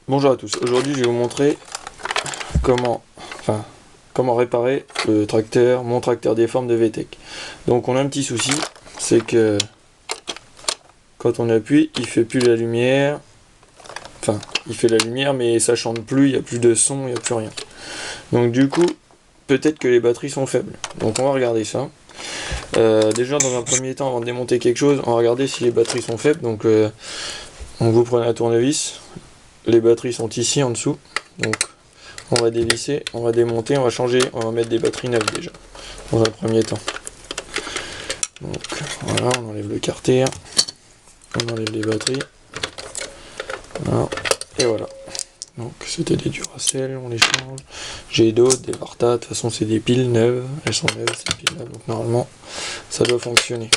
Bonjour à tous, aujourd'hui je vais vous montrer comment réparer le tracteur, mon tracteur déforme de VTEC. Donc on a un petit souci, c'est que quand on appuie, il fait plus la lumière, enfin il fait la lumière mais ça chante plus, il n'y a plus de son, il n'y a plus rien. Donc du coup, peut-être que les batteries sont faibles. Donc on va regarder ça. Déjà dans un premier temps, avant de démonter quelque chose, on va regarder si les batteries sont faibles. Donc vous prenez un tournevis, les batteries sont ici en dessous. Donc on va dévisser, on va démonter, on va changer, on va mettre des batteries neuves déjà, dans un premier temps. Donc voilà, on enlève le carter, on enlève les batteries, voilà, et voilà. Donc c'était des Duracell, on les change. J'ai d'autres, des Varta, de toute façon c'est des piles neuves, elles sont neuves ces piles là, donc normalement ça doit fonctionner.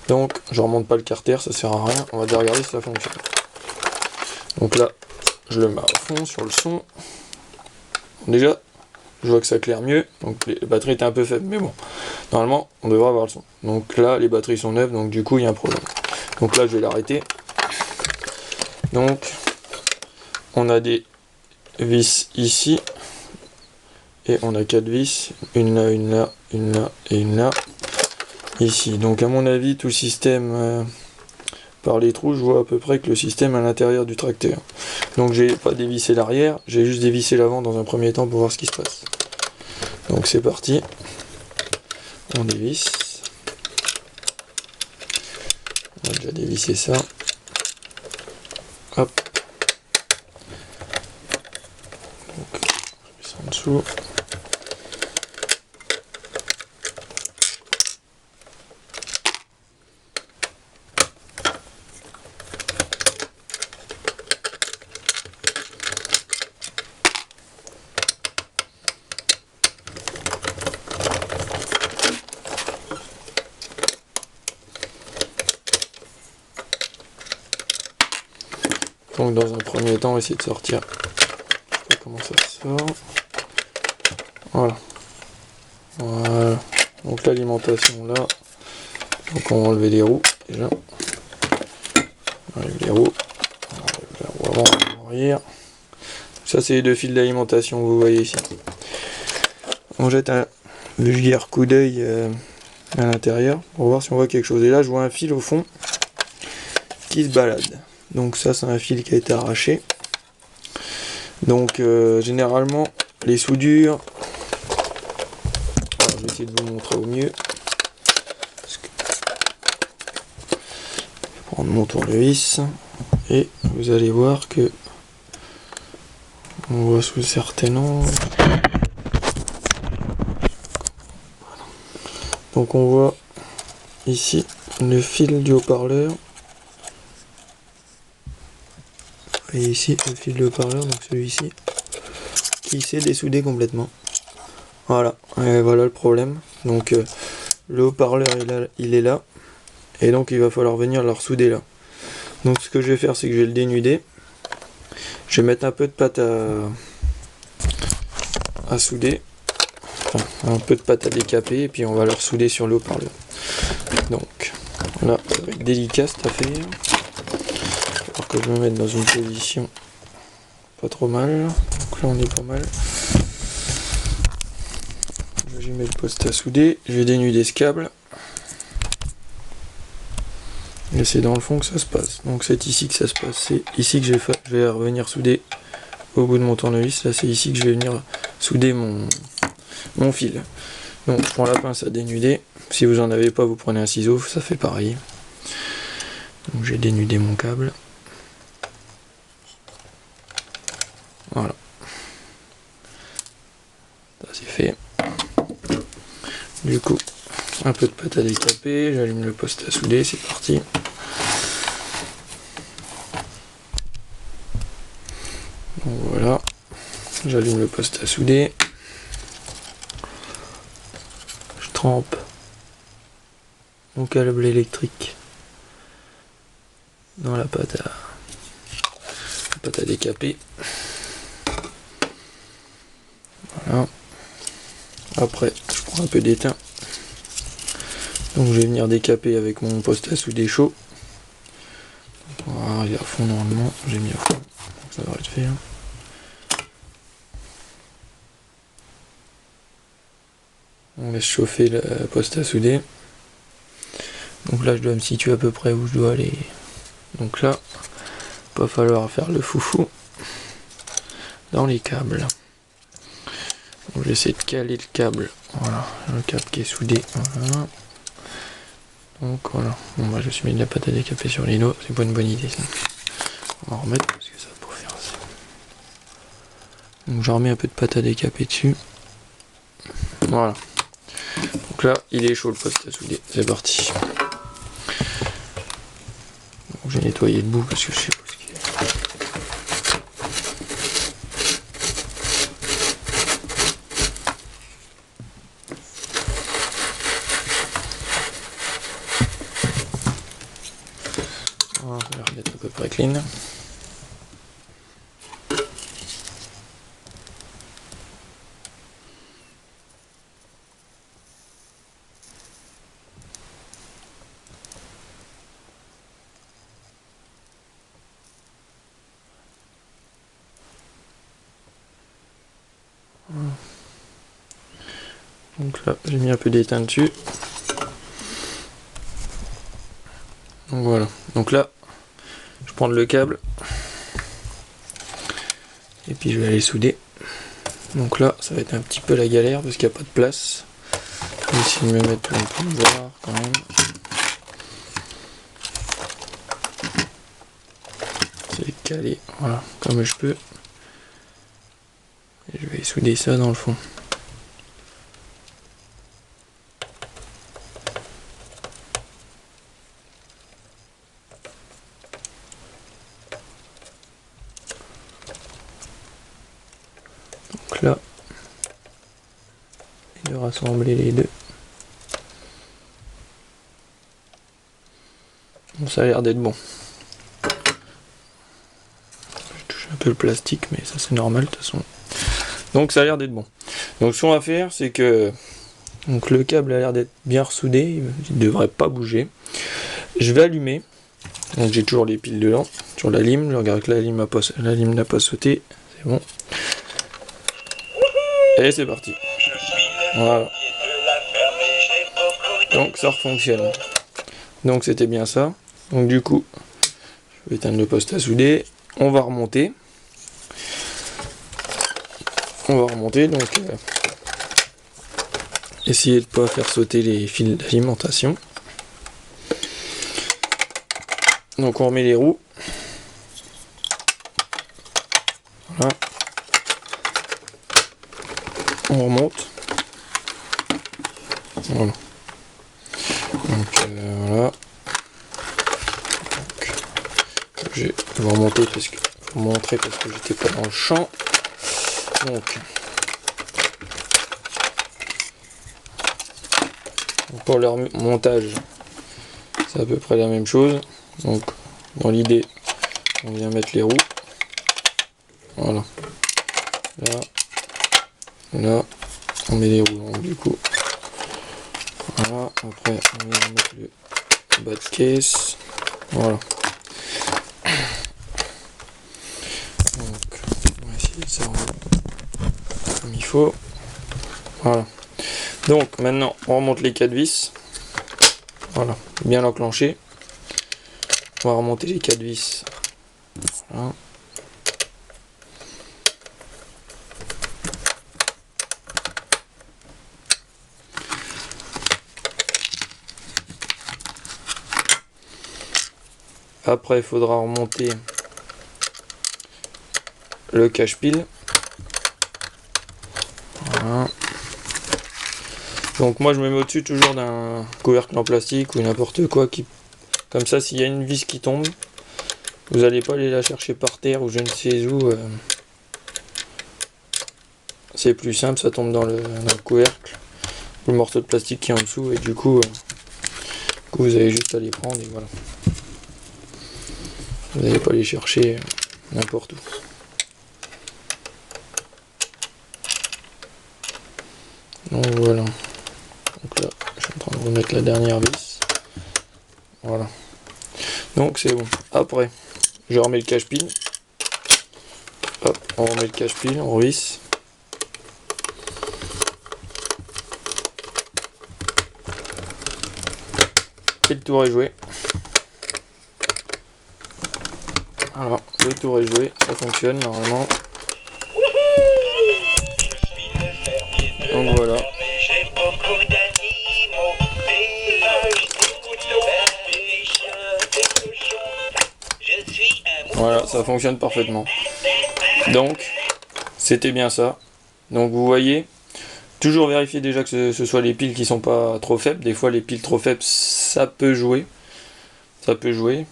Donc je remonte pas le carter, ça sert à rien, on va déjà regarder si ça fonctionne. Donc là, je le mets à fond sur le son. Déjà, je vois que ça claire mieux, donc les batteries étaient un peu faibles, mais bon, normalement on devrait avoir le son. Donc là les batteries sont neuves, donc du coup il y a un problème. Donc là je vais l'arrêter. Donc on a des vis ici, et on a 4 vis, une là, une là, une là, et une là, ici. Donc à mon avis tout le système, par les trous, je vois à peu près que le système est à l'intérieur du tracteur. Donc j'ai pas dévissé l'arrière, j'ai juste dévissé l'avant dans un premier temps pour voir ce qui se passe. Donc c'est parti, on dévisse. On va déjà dévisser ça. Hop. Donc je mets ça en dessous. Donc dans un premier temps, on va essayer de sortir. Je sais pas comment ça sort. Voilà. Voilà. Donc l'alimentation là. Donc on va enlever les roues déjà. On enlève les roues. On enlève la roue avant, la roue arrière. Ça c'est les deux fils d'alimentation que vous voyez ici. On jette un vulgaire coup d'œil à l'intérieur pour voir si on voit quelque chose. Et là je vois un fil au fond qui se balade. Donc ça c'est un fil qui a été arraché. Donc généralement les soudures, alors, je vais essayer de vous montrer au mieux. Je vais prendre mon tournevis et vous allez voir que on voit sous certains angles. Donc on voit ici le fil du haut-parleur. Et ici le fil de haut-parleur, donc celui-ci, qui s'est dessoudé complètement. Voilà, et voilà le problème. Donc le haut-parleur il est là, et donc il va falloir venir le ressouder là. Donc ce que je vais faire, c'est que je vais le dénuder. Je vais mettre un peu de pâte à souder, enfin, un peu de pâte à décaper, et puis on va le ressouder sur le haut-parleur. Donc là, ça va être délicat cette affaire. Alors que je me mette dans une position pas trop mal. Donc là on est pas mal. Je mets le poste à souder, je vais dénuder ce câble. Et c'est dans le fond que ça se passe. Donc c'est ici que ça se passe. C'est ici que je vais revenir souder au bout de mon tournevis. Là c'est ici que je vais venir souder mon fil. Donc je prends la pince à dénuder. Si vous en avez pas, vous prenez un ciseau, ça fait pareil. Donc j'ai dénudé mon câble. Voilà. Ça c'est fait. Du coup, un peu de pâte à décaper, j'allume le poste à souder, c'est parti. Donc voilà, j'allume le poste à souder. Je trempe mon câble électrique dans la pâte à décaper. Voilà. Après, je prends un peu d'étain. Donc je vais venir décaper avec mon poste à souder chaud. Voilà, il est à fond normalement, j'ai mis à fond. Ça devrait être fait. Hein. On laisse chauffer la poste à souder. Donc là je dois me situer à peu près où je dois aller. Donc là, pas falloir faire le foufou dans les câbles. Donc j'essaie de caler le câble. Voilà, le câble qui est soudé. Voilà. Donc voilà. Bon bah je suis mis de la pâte à décaper sur l'îlot, c'est pas une bonne idée ça. On va en remettre parce que ça va pas faire ça. Donc j'en remets un peu de pâte à décaper dessus. Voilà. Donc là il est chaud le poste à souder. C'est parti. J'ai nettoyé le bout parce que je sais pas ce qu'il y a. Voilà, on va remettre à peu près clean. Voilà. Donc là j'ai mis un peu d'étain dessus. Donc voilà. Donc là je prends le câble et puis je vais aller souder. Donc là ça va être un petit peu la galère parce qu'il n'y a pas de place. Je vais essayer de me mettre un peu de voir quand même. C'est calé, voilà, comme je peux. Et je vais souder ça dans le fond. Donc là, et de rassembler les deux. Bon, ça a l'air d'être bon. Je touche un peu le plastique, mais ça c'est normal de toute façon. Donc ça a l'air d'être bon. Donc ce qu'on va faire, c'est que donc le câble a l'air d'être bien ressoudé, il ne devrait pas bouger. Je vais allumer. Donc j'ai toujours les piles dedans, sur la lime. Je regarde que la lime n'a pas sauté. C'est bon. Et c'est parti. Voilà. Donc ça refonctionne. Donc c'était bien ça. Donc du coup, je vais éteindre le poste à souder. On va remonter. Donc essayer de ne pas faire sauter les fils d'alimentation. Donc on remet les roues. Voilà. On remonte. Voilà. Donc voilà. Donc, je vais remonter parce que faut montrer parce que j'étais pas dans le champ. Donc pour leur montage, c'est à peu près la même chose. Donc dans l'idée, on vient mettre les roues. Voilà. Là, on met les roues. Donc, du coup, voilà. Après, on vient mettre le bas de caisse. Voilà. Donc, on va essayer de ça comme il faut. Voilà. Donc maintenant on remonte les 4 vis. Voilà, bien l'enclencher. On va remonter les 4 vis. Voilà. Après il faudra remonter le cache-pile. Voilà. Donc moi je me mets au-dessus toujours d'un couvercle en plastique ou n'importe quoi qui, comme ça s'il y a une vis qui tombe, vous n'allez pas aller la chercher par terre ou je ne sais où. C'est plus simple, ça tombe dans le couvercle, le morceau de plastique qui est en dessous et du coup vous avez juste à les prendre et voilà. Vous n'allez pas les chercher n'importe où. Donc voilà. Donc là, je suis en train de remettre la dernière vis. Voilà. Donc c'est bon. Après, je remets le cache-pile. Hop, on remet le cache-pile, on visse. Et le tour est joué. Alors, le tour est joué, ça fonctionne normalement. Donc voilà. Voilà, ça fonctionne parfaitement. Donc, c'était bien ça. Donc vous voyez, toujours vérifier déjà que ce soit les piles qui sont pas trop faibles. Des fois les piles trop faibles, ça peut jouer. Ça peut jouer.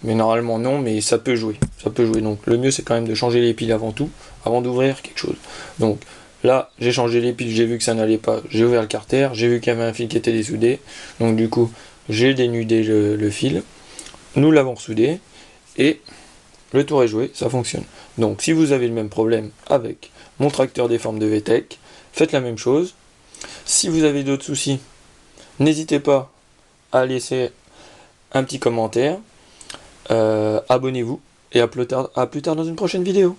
Mais normalement non, mais ça peut jouer. Ça peut jouer. Donc le mieux c'est quand même de changer les piles avant tout, avant d'ouvrir quelque chose. Donc là, j'ai changé les piles, j'ai vu que ça n'allait pas, j'ai ouvert le carter, j'ai vu qu'il y avait un fil qui était dessoudé. Donc du coup, j'ai dénudé le fil. Nous l'avons soudé et le tour est joué, ça fonctionne. Donc si vous avez le même problème avec mon tracteur des formes de VTech, faites la même chose. Si vous avez d'autres soucis, n'hésitez pas à laisser un petit commentaire. Abonnez-vous et à plus tard dans une prochaine vidéo.